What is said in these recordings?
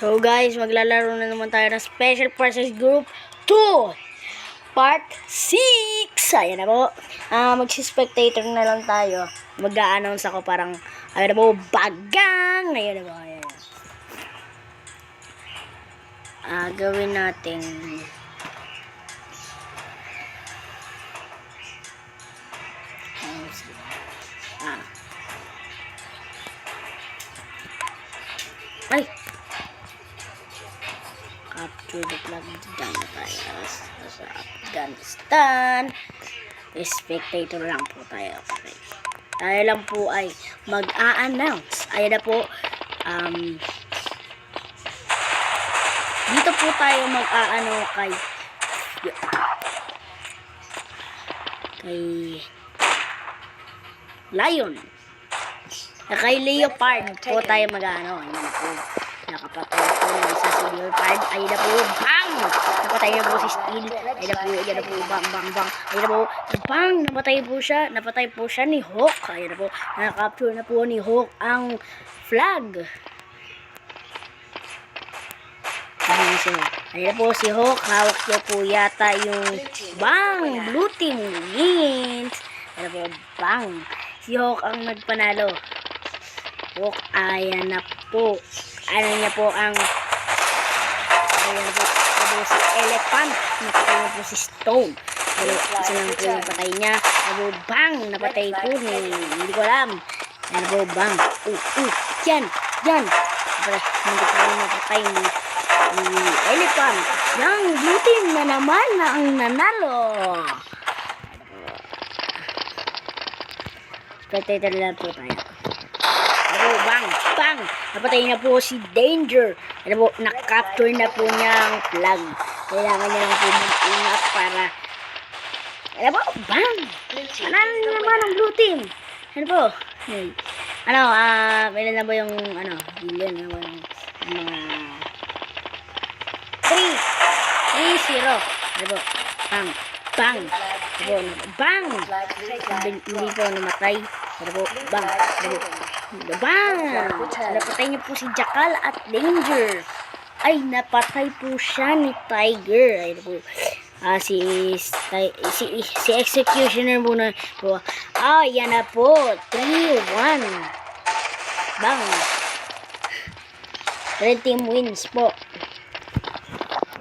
So guys, maglalaro na naman tayo ng Special Forces Group 2 Part 6. Ayan na po. Magsi-spectator na lang tayo. Mag-a-announce ako parang, ayan na po, bagang. Ayan na po. Ayan. Gawin natin. Ay! Capture the flag dyan tayo sa Afghanistan. Spectator lang po tayo. Okay. Tayo lang po ay mag-a-announce. Ayan na po. Dito po tayo mag-a-ano kay Lion. Kay Leopard po tayo mag-ano. Ayan na po. Nakapatay po ng isa si Leopard. Ayan na po. Bang! Napatay na po si Steel. Ayan na po. Ayan na po. Bang, bang, bang. Ayan na po. Bang! Napatay po siya. Napatay po siya ni Hawk. Ayan na po. Nakapture na po ni Hawk ang flag. Ayan na po si Hawk. Hawak niya po yata yung bang! Blue team wins. Ayan na po. Bang! Si Hawk ang nagpanalo. Hawk, ayan na po. Ano niya po ang ayan na po. Ano si Elephant. Napatay niya po si Stone. Pero isa lang po yung patay niya. Ano bang! Napatay po ni hindi ko alam. Ano po bang! Yan! Yan! Hindi ko alam napatay ni Elephant. Yung blue team na naman na ang nanalo. Spectator lang po tayo. Ano, bang, bang! Napatay na po si Danger. Ano po, nakapture na po niya ang flag. Kailangan niya lang po mag-ingat para, ano po, bang! Ano naman ang blue team? Ano po? Ano, ilan na ba yung, ano, billion, ano ba yung, mga, 3-0. Ano po, bang, bang! Ano po, bang! Hindi po namatay. Ano po, bang, ano po, bang! Napatay niyo po si Jackal at Danger. Ay, napatay po siya ni Tiger. Ay, po. Si Executioner muna po. Yan na po. 3-1. Bang! Red team wins po.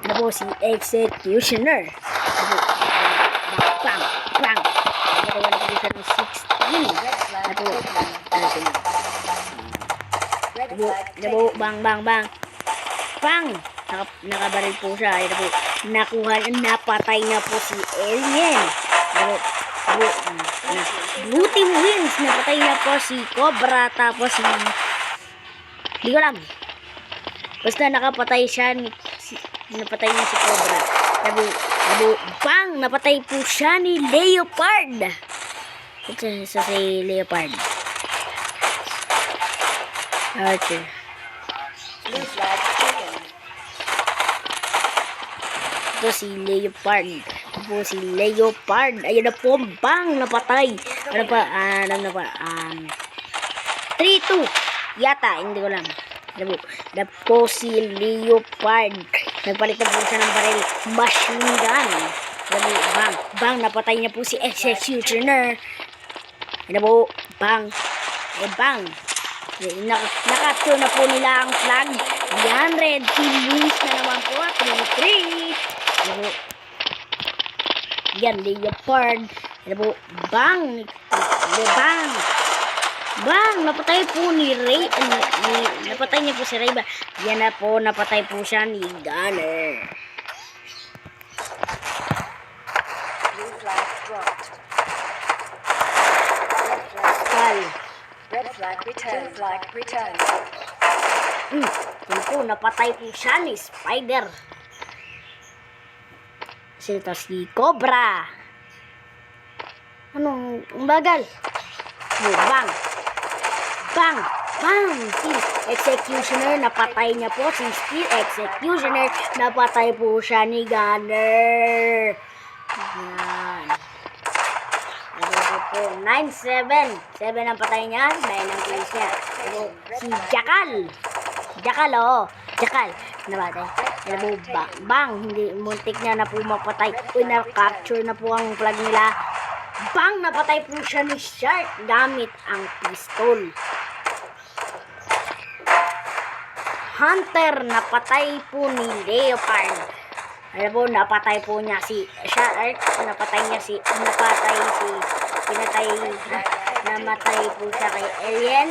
Ano po si Executioner. Ano po? Bang! Bang! Napatay na po siya ng 16. Ano po? Nabo, bang, bang, bang. Bang! Nakabaril po siya. Ay, nabo, napatay na po si Alien. Nabo, blue team wins. Napatay na po si Cobra. Tapos hindi ko alam. Basta nakapatay siya. Napatay niya si Cobra. Nabo, bang! Napatay po siya ni Leopard. Ito sa si Leopard. Archer. Ito si Leopard. Ito si Leopard. Ayun na po. Bang! Napatay. Ano pa? 3-2. Yata. Hindi ko alam. Ano po si Leopard. Nagpalit na po siya ng baril. Machine gun. Bang! Bang! Napatay niya po si Executioner. Ano po? Bang! Bang! Nakapture na po nila ang flag. Yan, red team wins na naman po. 3-3. Yan, Leopard. Ano po? Bang! Bang! Bang! Napatay po ni Ray. Napatay niya po si Ray. Yan na po. Napatay po siya ni Gunner. Red flag return. Flag return. Yan po, napatay po siya ni Spider. Ito si Cobra. Anong bagal? Bang! Bang! Bang! Executioner, napatay niya po si Steel. Executioner, napatay po siya ni Gunner. Yan. 9-7. 7 ang patay niya. 9 ang kills niya. Si Jackal. Jackal, oh. Jakal, nabatay. Alam mo, bang, hindi, muntik na po mapatay. Uy, na-capture na po ang flag nila. Bang, napatay po siya ni Shark gamit ang pistol. Hunter, napatay po ni Leopard. Alam mo, namatay po niya si namatay po siya kay Alien.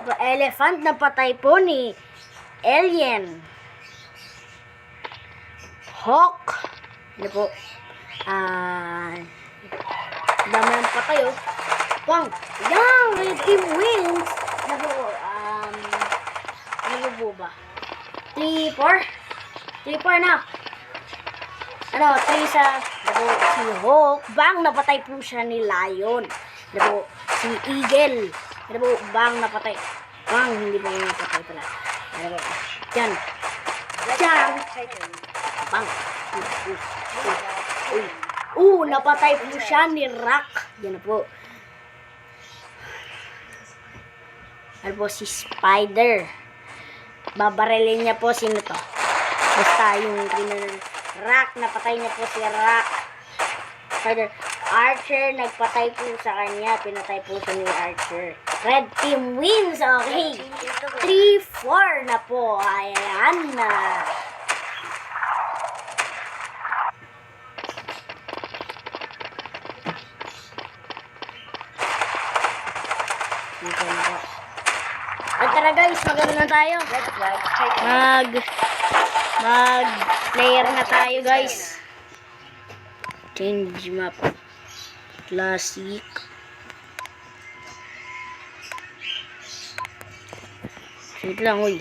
Elephant, napatay po ni Alien. Hawk, ano po, dami ng patay, oh. Bang, yan, red team wins. Ano po, ano po ba? 3-4? 3-4 na. Ano, 3 sa, ano, si Hawk. Bang, napatay po siya ni Lion. Ano po, si Eagle. Ano po, bang, napatay. Bang, hindi po yung napatay pala. Ano po, dyan. Dyan. Bang. Napatay po siya ni Rock. Yan na po. Ano po, si Spider. Babarilin niya po sino to. Basta yung Rock, napatay niya po si Rock. Spider. Archer, nagpatay po sa kanya. Pinatay po siya ni Archer. Red team wins. Okay. 3-4 na po. Ayan na. At tara guys, magano na tayo. Mag-player na tayo guys. Change map. Classic. Wait lang, uy.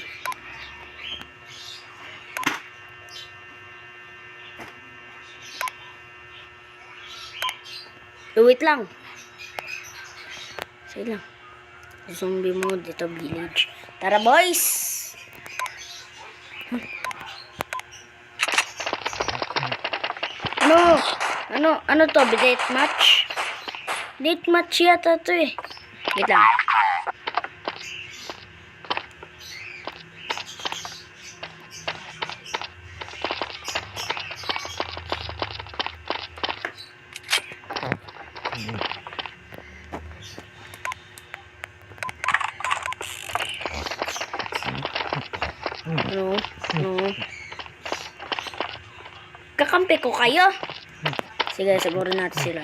Wait lang. Sige lang. Zombie mode, dito village. Tara boys! Ano to? Date match? Date match yata to eh. Wait lang. No. Kakampi ko kayo. Sige, sigurin natin sila.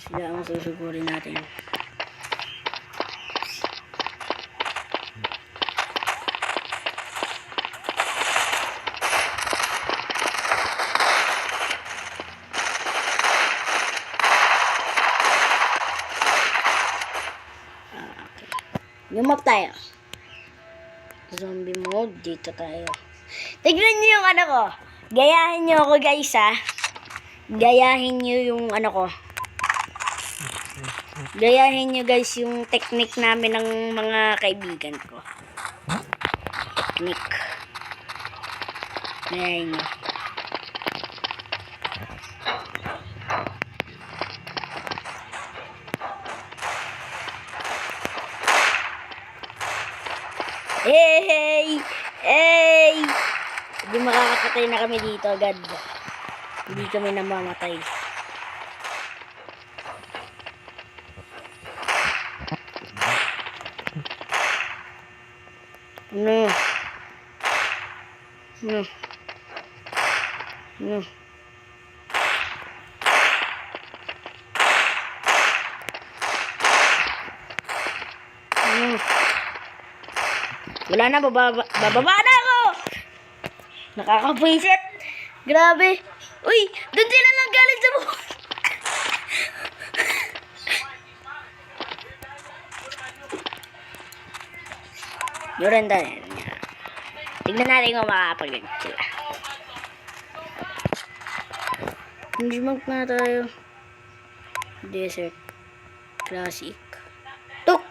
Sila ang susugurin natin. Lumap tayo. Zombie mode, dito tayo. Tignan niyo yung ano ko. Gayahin niyo ako guys ha. Gayahin niyo yung ano ko. Gayahin niyo guys yung technique namin ng mga kaibigan ko. Technique. Gayahin niyo. Hey! Hindi makakapatay na kami dito agad. Hindi kami namamatay. No. Wala na, bababa na ako! Nakakapwisit! Grabe! Uy! Doon sila lang galing sa buhay! Yun tayo. Tignan natin kung makakapagin sila. Hindi mag na tayo. Desert. Classic. Tuk!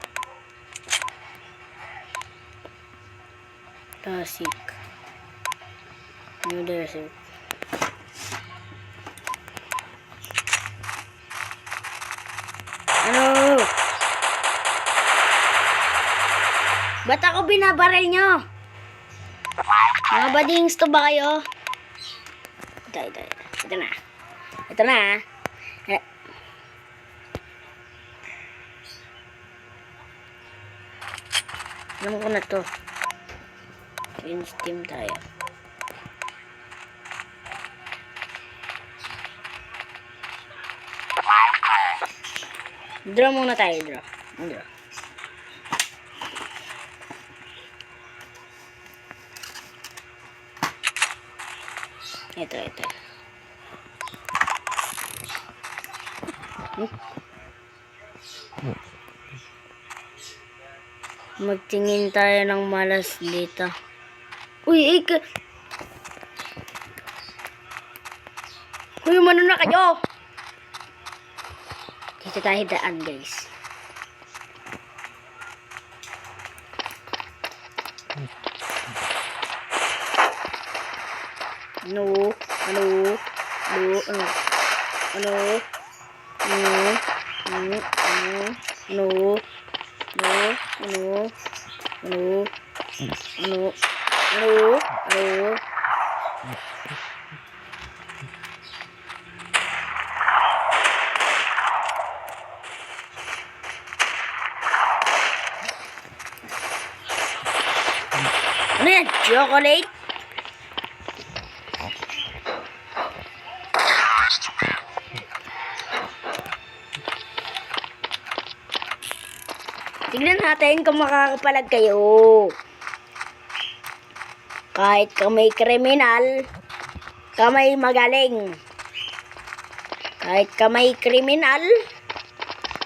Classic. New desert. Ano? Ba't ako binabaril nyo? Mga badings, to ba kayo? Ito. Ito na. Ito na. Alam ko na to. In Steam tayo. Draw muna tayo, draw. Ito. Magtingin tayo ng malas dito. Uy, Uy, mano na kayo! Dito tayo daan, guys. Ano? Ano yan? Chocolate? Tignan natin kung makakapalag kayo. Kahit kamay kriminal, kamay magaling. Kahit kamay kriminal,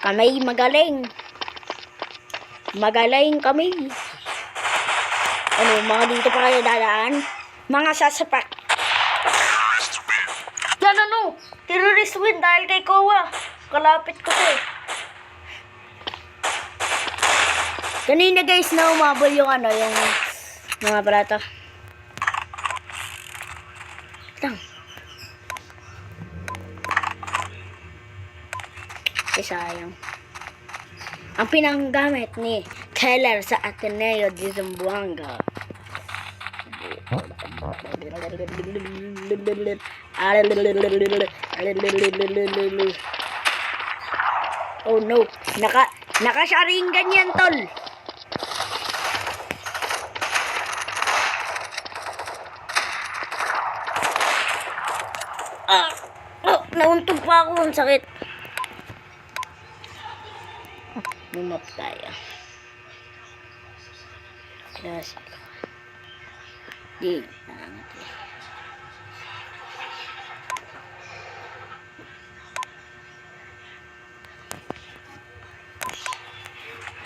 kamay magaling. Magaling kami. Ano, mga dito pa kayo dadaan? Mga sasapak. Yan ano, terrorist win dahil kay Kowa. Kalapit ko to eh. Kanina guys na umabol yung ano, yung mga barato. Lang. Sayang. Ang pinanggamit ni Keller sa Ateneo de Zamboanga. Oh no, naka-sharingan yan tol. Nauntog pa ako, ang sakit. Lumap tayo. Classic. Di.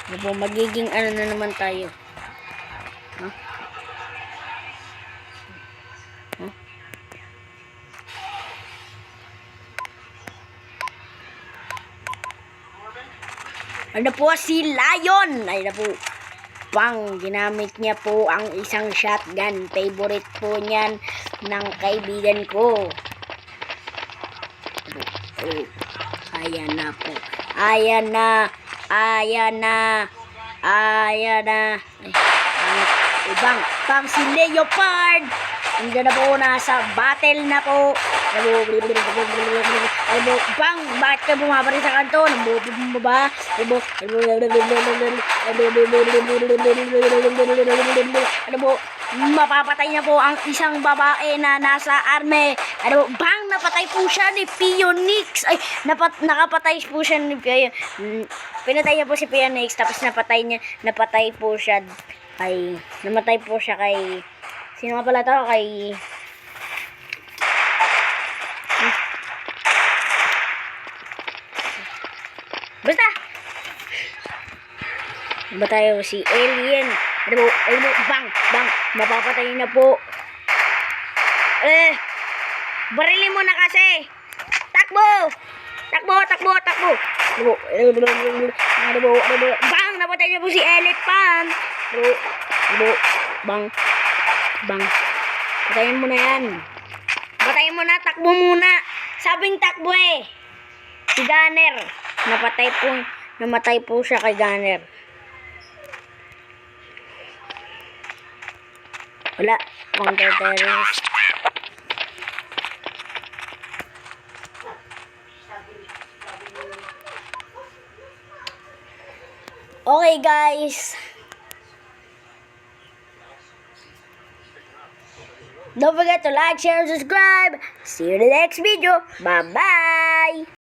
Ano po, magiging ano na naman tayo? Huh? Huh? Ano po si Lion? Ay na po. Ginamit niya po ang isang shotgun. Favorite po niyan ng kaibigan ko. Ayan na po. Ayan na. Pang si Leopard. Hindi na po, nasa battle na po. Bakit ka bumaba rin sa kanto? Baba. Mapapatay na po ang isang babae na nasa army. Napatay po siya ni Pionix. Ay, nakapatay po siya ni Pionix. Pinatay niya po si Pionix, tapos napatay po siya kay sino nga pala to? Basta! Ba tayo si Alien? Bang! Mapapatay na po. Barilin mo na kasi! Takbo! Bang! Napatay niya po si Elephant! Bang! Patayin mo na yan. Patayin mo na, takbo muna. Sabing takbo eh. Si Gunner. Namatay po siya kay Gunner. Wala. Counter-terrorist. Okay, guys. Don't forget to like, share, and subscribe. See you in the next video. Bye-bye.